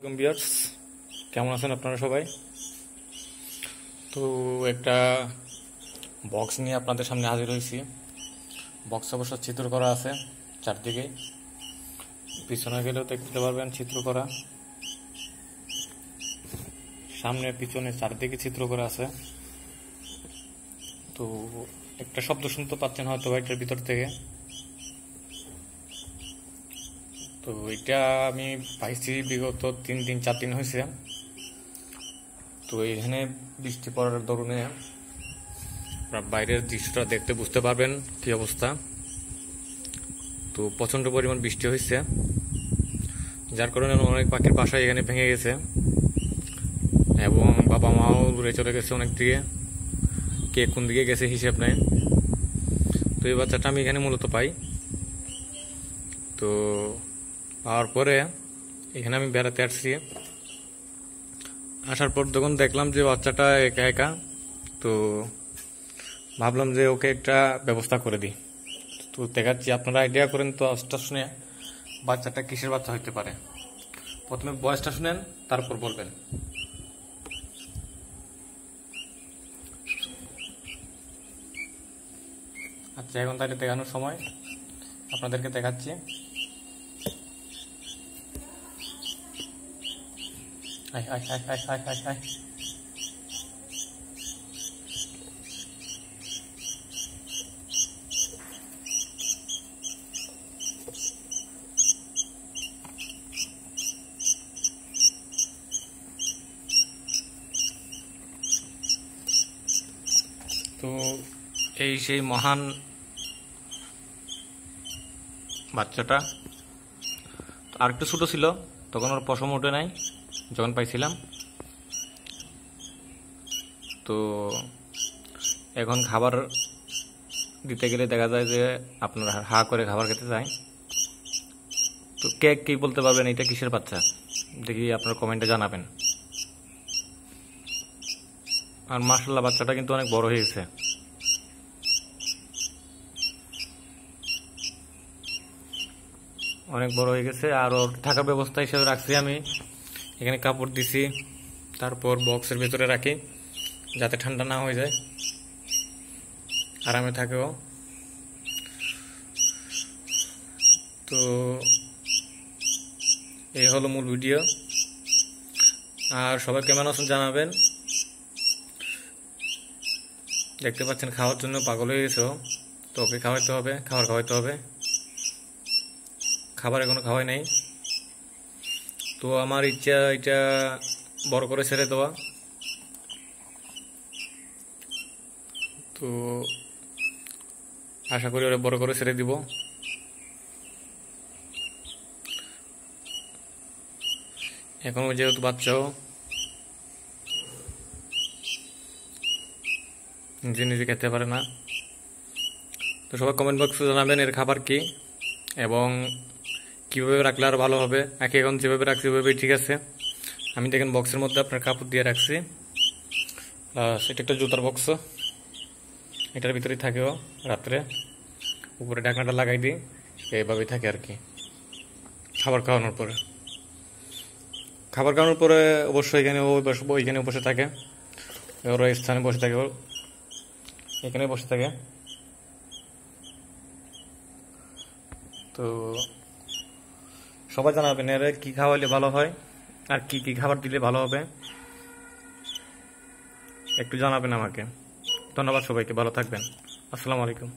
Viewers, কেমন আছেন আপনারা সবাই? তো একটা বক্স নিয়ে আপনাদের সামনে হাজির হয়েছি। বক্স অবশ্য চিত্র করা আছে চারদিকে, পিছনে গেলেও দেখতে পারবেন চিত্র করা, সামনে পিছনে চারদিকে চিত্র করা আছে। তো একটা শব্দ শুনতে পাচ্ছেন হয়তো এটার ভিতর থেকে। তো এটা আমি পাইছি বিগত 3-4 দিন হয়েছে। তো এখানে বৃষ্টি পড়ার দরুনে বাইরের দৃশ্যটা দেখতে বুঝতে পারবেন কি অবস্থা। তো প্রচন্ড পরিমাণ বৃষ্টি হয়েছে, যার কারণে অনেক পাখির বাসা এখানে ভেঙে গেছে এবং বাবা মাও দূরে চলে গেছে অনেক দিকে, কে কোন দিকে গেছে হিসেব নেই। তো এই বাচ্চাটা আমি এখানে মূলত পাই। তো পাওয়ার পরে এখানে আমি বেড়াতে আসছি। আসার পর যখন দেখলাম যে বাচ্চাটা একা একা, তো ভাবলাম যে ওকে একটা ব্যবস্থা করে দিই। তো দেখাচ্ছি, আপনারা আইডিয়া করেন তো আওয়াজটা শুনে বাচ্চাটা কিসের বাচ্চা হইতে পারে। প্রথমে বয়সটা শুনেন, তারপর বলবেন। আচ্ছা, এখন তাহলে দেখানোর সময় আপনাদেরকে দেখাচ্ছি। আয় আয় আয় আয় আয় আয় আয়। তো এই সেই মহান বাচ্চাটা। আর একটু ছোট ছিল, তখন ওর পশম ওঠে নাই যখন পাইছিলাম। তো এখন খাবার দিতে গেলে দেখা যায় যে আপনার হা করে খাবার খেতে চায়। তো কে কি বলতে পারবেন এটা কিসের বাচ্চা, দেখি আপনার কমেন্টে জানাবেন। আর মাশাআল্লাহ, বাচ্চাটা কিন্তু অনেক বড় হয়ে গেছে। অনেক বড় হয়ে গেছে। আর ওর থাকার ব্যবস্থা হিসেবে রাখছি আমি এখানে কাপড় দিছি, তারপর বক্সের ভেতরে রাখি যাতে ঠান্ডা না হয়ে যায়, আরামে থাকে ও। তো এই হলো মূল ভিডিও। আর সবাই কেমন আছেন জানাবেন। দেখতে পাচ্ছেন খাওয়ার জন্য পাগল হয়ে গেছে। তো ওকে খাওয়াইতে হবে, খাওয়াইতে হবে। খাবার এখনো খাওয়াই নাই। তো আমার ইচ্ছা এটা বড় করে ছেড়ে দেওয়া। তো আশা করি ওরা বড় করে ছেড়ে দিব। এখনো যেহেতু বাচ্চাও নিজে নিজে খেতে পারে না। তো সবাই কমেন্ট বক্সে জানাবেন এর খাবার কি এবং কিভাবে রাখলে আরো ভালো হবে। এখন যেভাবে রাখছি ওইভাবেই ঠিক আছে। আমি দেখেন বক্সের মধ্যে আপনার কাপড় দিয়ে রাখছি। সেটা একটা জুতার বক্স, এটার ভিতরেই থাকে ও। রাত্রে উপরে ঢাকনাটা লাগাই দিই, এইভাবেই থাকে আর কি। খাবার খাওয়ানোর পরে অবশ্যই এখানে ওইখানে বসে থাকে, ওর স্থানে বসে থাকে, ও এখানে বসে থাকে। তো সবাই জানাবেন এর কি খাওয়াইলে ভালো হয় আর কি কি খাবার দিলে ভালো হবে, একটু জানাবেন আমাকে। ধন্যবাদ সবাইকে, ভালো থাকবেন। আসসালামু আলাইকুম।